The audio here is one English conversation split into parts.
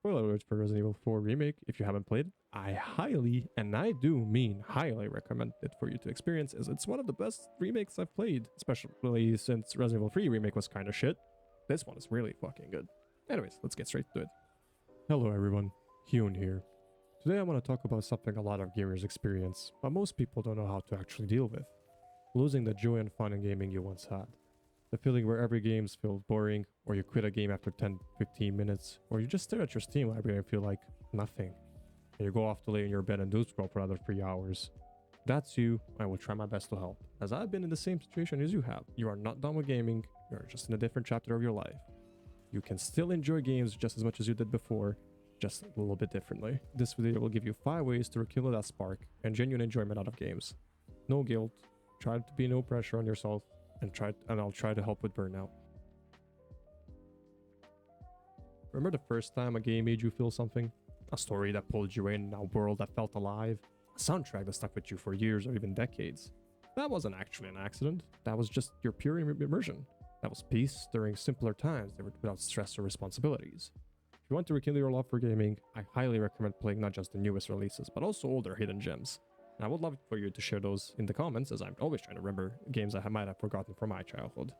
spoiler alert for Resident Evil 4 Remake. If you haven't played, I highly, and I do mean highly, recommend it for you to experience, as it's one of the best remakes I've played, especially since Resident Evil 3 Remake was kind of shit. This one is really fucking good. Anyways, let's get straight to it. Hello everyone, Hyun here. Today I want to talk about something a lot of gamers experience, but most people don't know how to actually deal with. Losing the joy and fun in gaming you once had. The feeling where every game feels boring, or you quit a game after 10-15 minutes, or you just stare at your Steam library and feel like nothing. And you go off to lay in your bed and doom scroll for another 3 hours. If that's you, I will try my best to help, as I've been in the same situation as you have. You are not done with gaming, you're just in a different chapter of your life. You can still enjoy games just as much as you did before, just a little bit differently. This video will give you 5 ways to rekindle that spark and genuine enjoyment out of games. No guilt, try to be no pressure on yourself, and I'll try to help with Burnout. Remember the first time a game made you feel something? A story that pulled you in, a world that felt alive, a soundtrack that stuck with you for years or even decades. That wasn't actually an accident, that was just your pure immersion. That was peace during simpler times that were without stress or responsibilities. If you want to rekindle your love for gaming, I highly recommend playing not just the newest releases, but also older hidden gems. And I would love for you to share those in the comments, as I'm always trying to remember games I might have forgotten from my childhood.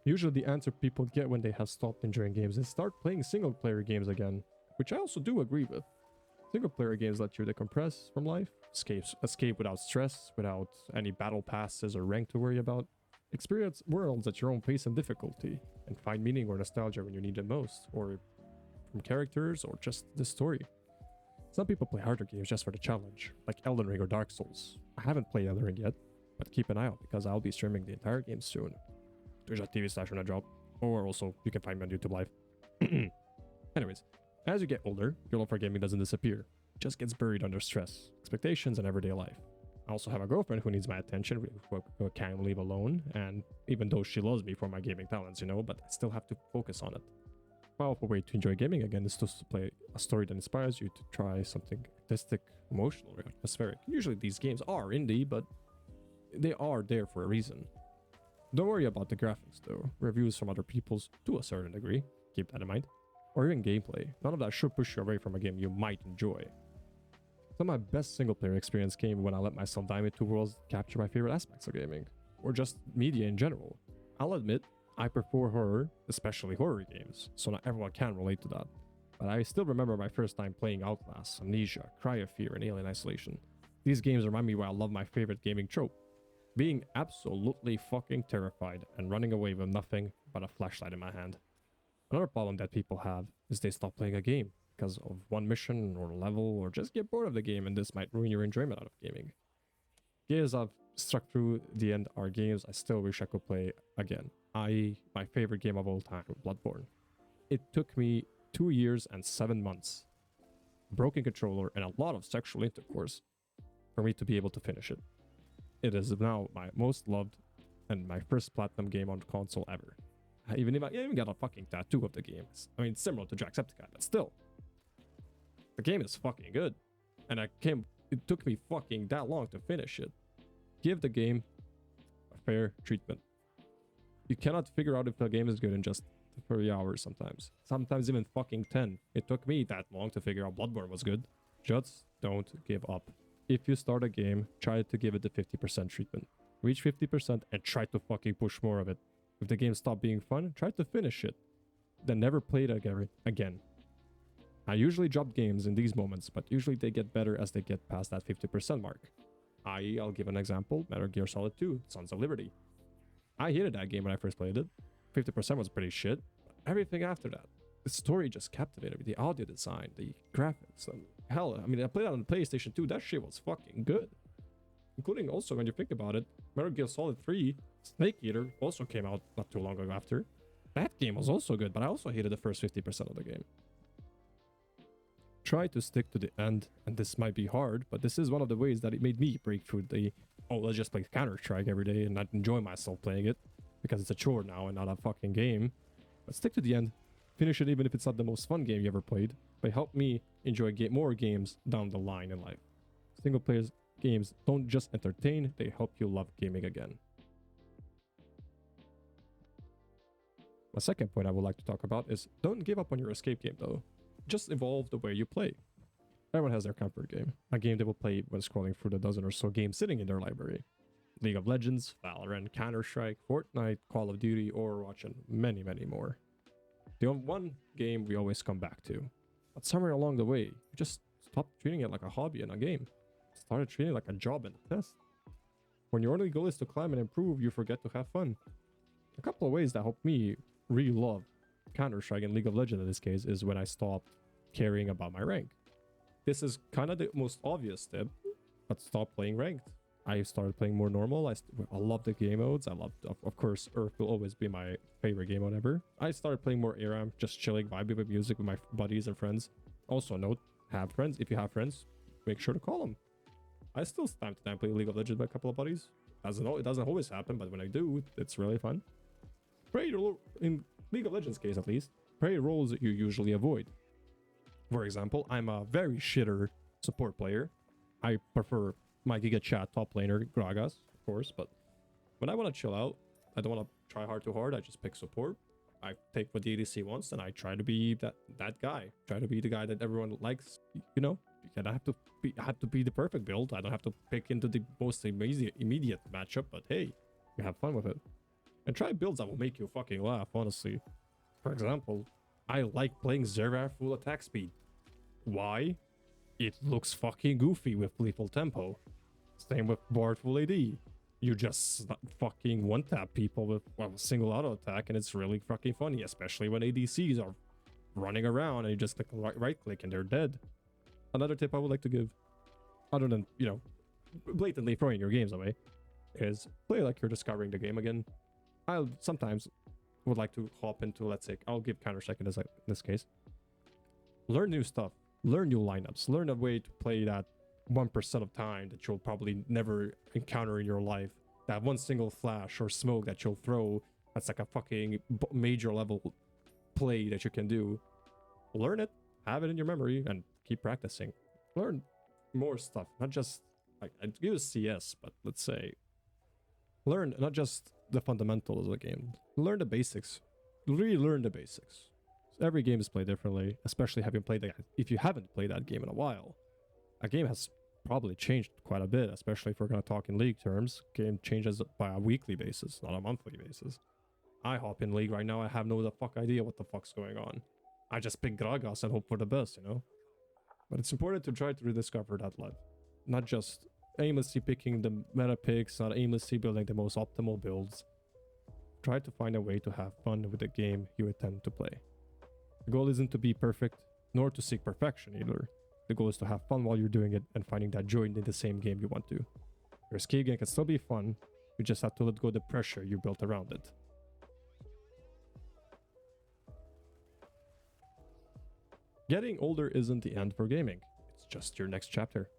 Usually the answer people get when they have stopped enjoying games is start playing single player games again, which I also do agree with. Single player games let you decompress from life, escape without stress, without any battle passes or rank to worry about, experience worlds at your own pace and difficulty, and find meaning or nostalgia when you need it most, or from characters or just the story. Some people play harder games just for the challenge, like Elden Ring or Dark Souls. I haven't played Elden Ring yet, but keep an eye out because I'll be streaming the entire game soon. Twitch.tv/RunAjob, or also you can find me on YouTube Live. Anyways, as you get older, your love for gaming doesn't disappear. It just gets buried under stress, expectations, and everyday life. I also have a girlfriend who needs my attention, who can't leave alone, and even though she loves me for my gaming talents, but I still have to focus on it. A powerful way to enjoy gaming again is to play a story that inspires you to try something artistic, emotional, or atmospheric. Usually these games are indie, but they are there for a reason. Don't worry about the graphics though. Reviews from other people's, to a certain degree, keep that in mind, or even gameplay. None of that should push you away from a game you might enjoy. Some of my best single player experience came when I let myself dive into worlds that capture my favorite aspects of gaming, or just media in general. I'll admit, I prefer horror, especially horror games, so not everyone can relate to that. But I still remember my first time playing Outlast, Amnesia, Cry of Fear, and Alien Isolation. These games remind me why I love my favorite gaming trope. Being absolutely fucking terrified and running away with nothing but a flashlight in my hand. Another problem that people have is they stop playing a game because of one mission or level, or just get bored of the game, and this might ruin your enjoyment out of gaming. Games I've stuck through the end are games I still wish I could play again. My favorite game of all time, Bloodborne. It took me 2 years and 7 months, broken controller, and a lot of sexual intercourse for me to be able to finish it. It is now my most loved and my first platinum game on console ever. I even got a fucking tattoo of the game. I mean, similar to Jacksepticeye, but still. The game is fucking good. And it took me fucking that long to finish it. Give the game a fair treatment. You cannot figure out if the game is good in just 3 hours sometimes. Sometimes even fucking 10. It took me that long to figure out Bloodborne was good. Just don't give up. If you start a game, try to give it the 50% treatment. Reach 50% and try to fucking push more of it. If the game stopped being fun, try to finish it. Then never play it again. I usually drop games in these moments, but usually they get better as they get past that 50% mark. I'll give an example, Metal Gear Solid 2, Sons of Liberty. I hated that game when I first played it. 50% was pretty shit. Everything after that, the story just captivated me. The audio design, the graphics, hell, I mean, I played it on the PlayStation 2. That shit was fucking good. Including also, when you think about it, Metal Gear Solid 3, Snake Eater also came out not too long ago after. That game was also good, but I also hated the first 50% of the game. Try to stick to the end, and this might be hard, but this is one of the ways that it made me break through the, let's just play Counter-Strike every day and not enjoy myself playing it, because it's a chore now and not a fucking game. But stick to the end, finish it even if it's not the most fun game you ever played, but help me enjoy more games down the line in life. Single player games don't just entertain, they help you love gaming again. My second point I would like to talk about is don't give up on your escape game though. just evolve the way you play. Everyone has their comfort game, a game they will play when scrolling through the dozen or so games sitting in their library. League of Legends, Valorant, Counter-Strike, Fortnite, Call of Duty, Overwatch, and many, many more. The one game we always come back to. But somewhere along the way, you just stop treating it like a hobby and a game. Started treating it like a job and a test. When your only goal is to climb and improve, you forget to have fun. A couple of ways that helped me really love Counter-Strike and League of Legends in this case is when I stopped caring about my rank. This is kind of the most obvious tip, but stop playing ranked. I started playing more normal. I love the game modes. I loved, of course, Earth will always be my favorite game mode ever. I started playing more ARAM, just chilling, vibing with music with my buddies and friends. Also note, have friends. If you have friends, make sure to call them. I still time to time play League of Legends with a couple of buddies. It doesn't always happen, but when I do, it's really fun. In League of Legends case at least, play roles that you usually avoid. For example, I'm a very shitter support player. I prefer my Giga Chat top laner, Gragas, of course, but when I want to chill out, I don't want to try hard too hard, I just pick support. I take what the ADC wants, and I try to be that guy. Try to be the guy that everyone likes, you know? I have to be the perfect build. I don't have to pick into the most immediate matchup, but hey, you have fun with it. And try builds that will make you fucking laugh, honestly. For example, I like playing Zeraf full attack speed. Why? It looks fucking goofy with lethal tempo. Same with Bard full AD. You just fucking one-tap people with a single auto attack, and it's really fucking funny, especially when ADCs are running around and you just click right click and they're dead. Another tip I would like to give, other than, you know, blatantly throwing your games away, is play like you're discovering the game again. I sometimes would like to hop into, let's say, I'll give Counter-Strike in this case. Learn new stuff, learn new lineups, learn a way to play that 1% of time that you'll probably never encounter in your life. That one single flash or smoke that you'll throw, that's like a fucking major level play that you can do. Learn it, have it in your memory, and keep practicing. Learn more stuff, not just, like, I'd use CS, but let's say, learn not just the fundamentals of the game. Learn the basics. Relearn the basics. Every game is played differently, especially having played that. If you haven't played that game in a while, a game has probably changed quite a bit, especially if we're going to talk in League terms. Game changes by a weekly basis, not a monthly basis. I hop in League right now, I have no fuck idea what the fuck's going on. I just pick Gragas and hope for the best, you know? But it's important to try to rediscover that life. Not just aimlessly picking the meta picks, not aimlessly building the most optimal builds. Try to find a way to have fun with the game you intend to play. The goal isn't to be perfect, nor to seek perfection either. The goal is to have fun while you're doing it and finding that joy in the same game you want to. Your escape game can still be fun, you just have to let go of the pressure you built around it. Getting older isn't the end for gaming, it's just your next chapter.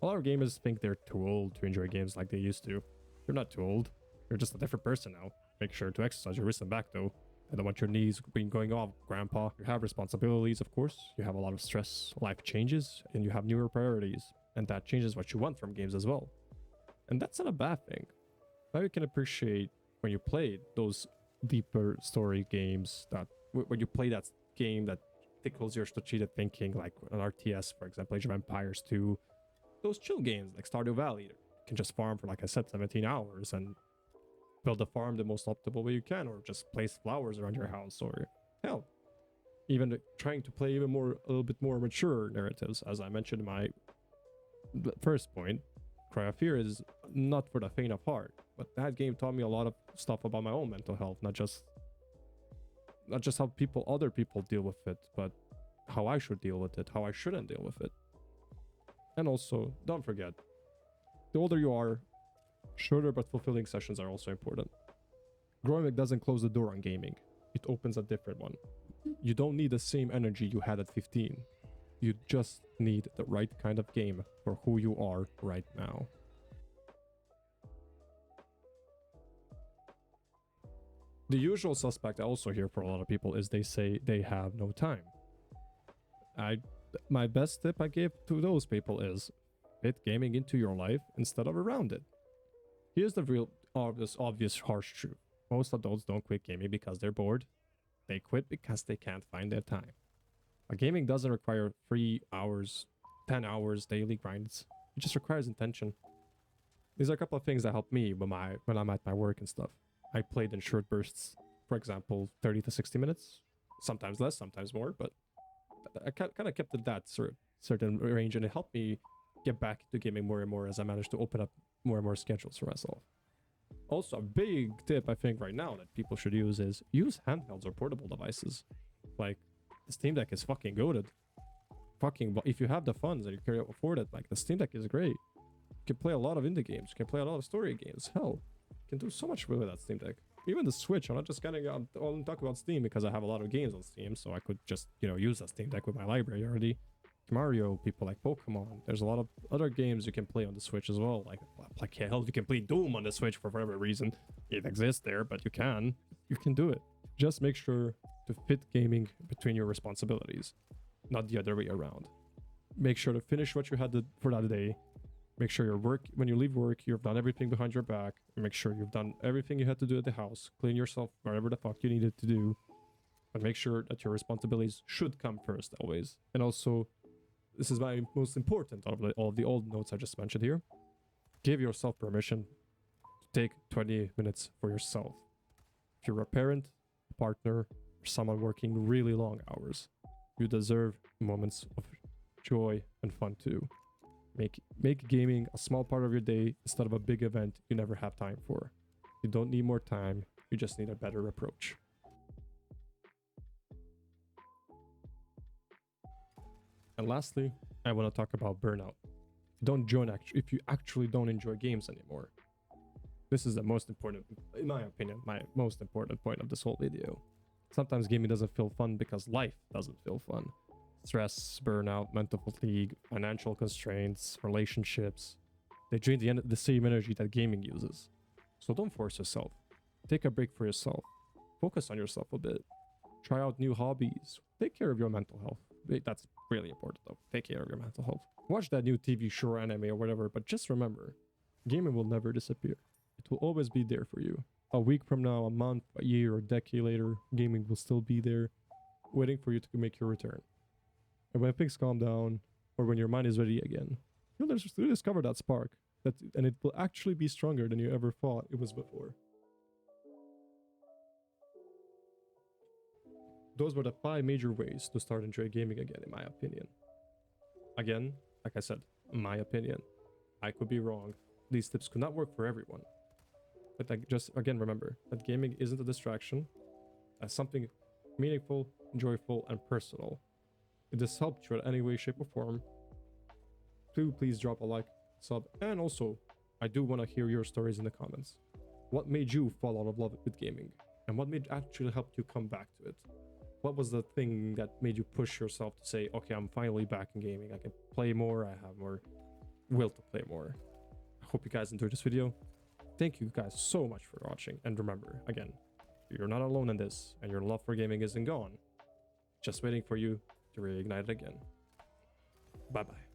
A lot of gamers think they're too old to enjoy games like they used to. You're not too old, you're just a different person now. Make sure to exercise your wrist and back though. I don't want your knees being going off, grandpa. You have responsibilities, of course. You have a lot of stress, life changes, and you have newer priorities. And that changes what you want from games as well. And that's not a bad thing. Now you can appreciate when you play those deeper story games, that when you play that game that tickles your strategic thinking, like an RTS, for example, Age of Empires 2. Those chill games like Stardew Valley. You can just farm for, like I said, 17 hours and build a farm the most optimal way you can, or just place flowers around your house, or hell, even trying to play a little bit more mature narratives. As I mentioned in my first point, Cry of Fear is not for the faint of heart, but that game taught me a lot of stuff about my own mental health, not just how other people deal with it, but how I should deal with it, how I shouldn't deal with it. And also, don't forget, the older you are, shorter but fulfilling sessions are also important. Growing doesn't close the door on gaming, it opens a different one. You don't need the same energy you had at 15. You just need the right kind of game for who you are right now. The usual suspect I also hear for a lot of people is they say they have no time. My best tip I give to those people is fit gaming into your life instead of around it. Here's the real obvious harsh truth. Most adults don't quit gaming because they're bored. They quit because they can't find their time. Gaming doesn't require 3 hours, 10 hours daily grinds. It just requires intention. These are a couple of things that help me when I'm at my work and stuff. I played in short bursts, for example, 30 to 60 minutes, sometimes less, sometimes more, but I kind of kept it that certain range, and it helped me get back to gaming more and more as I managed to open up more and more schedules for myself. Also, a big tip I think right now that people should use is use handhelds or portable devices. Like, the Steam Deck is fucking goated. If you have the funds and you can afford it, like, the Steam Deck is great. You can play a lot of indie games. You can play a lot of story games. Hell, you can do so much with that Steam Deck. Even the Switch. I'm not just getting on talk about Steam because I have a lot of games on Steam, so I could just, you know, use that Steam Deck with my library already. Mario, people like Pokemon. There's a lot of other games you can play on the Switch as well. Like hell, you can play Doom on the Switch for whatever reason. It exists there, but you can do it. Just make sure to fit gaming between your responsibilities, not the other way around. Make sure to finish what you had for that day. Make sure when you leave work, you've done everything behind your back. Make sure you've done everything you had to do at the house. Clean yourself wherever the fuck you needed to do. But make sure that your responsibilities should come first always. And also, this is my most important of all of the old notes I just mentioned here. Give yourself permission to take 20 minutes for yourself. If you're a parent, a partner, or someone working really long hours, you deserve moments of joy and fun too. Make gaming a small part of your day instead of a big event you never have time for. You don't need more time, you just need a better approach. And lastly, I want to talk about burnout. Don't join if you actually don't enjoy games anymore. This is the most important, in my opinion, my most important point of this whole video. Sometimes gaming doesn't feel fun because life doesn't feel fun. Stress, burnout, mental fatigue, financial constraints, relationships. They drain the same energy that gaming uses. So don't force yourself. Take a break for yourself. Focus on yourself a bit. Try out new hobbies. Take care of your mental health. That's really important though. Take care of your mental health. Watch that new TV show or anime or whatever, but just remember, gaming will never disappear. It will always be there for you. A week from now, a month, a year, or a decade later, gaming will still be there, waiting for you to make your return. And when things calm down, or when your mind is ready again, you'll discover that spark, and it will actually be stronger than you ever thought it was before. Those were the 5 major ways to start enjoying gaming again, in my opinion. Again, like I said, my opinion. I could be wrong. These tips could not work for everyone. But just again remember that gaming isn't a distraction, as something meaningful, joyful, and personal. If this helped you in any way, shape, or form, please drop a like, sub, and also, I do want to hear your stories in the comments. What made you fall out of love with gaming? And what made actually help you come back to it? What was the thing that made you push yourself to say, okay, I'm finally back in gaming. I can play more. I have more will to play more. I hope you guys enjoyed this video. Thank you guys so much for watching. And remember, again, you're not alone in this, and your love for gaming isn't gone. Just waiting for you to reignite it again. Bye-bye.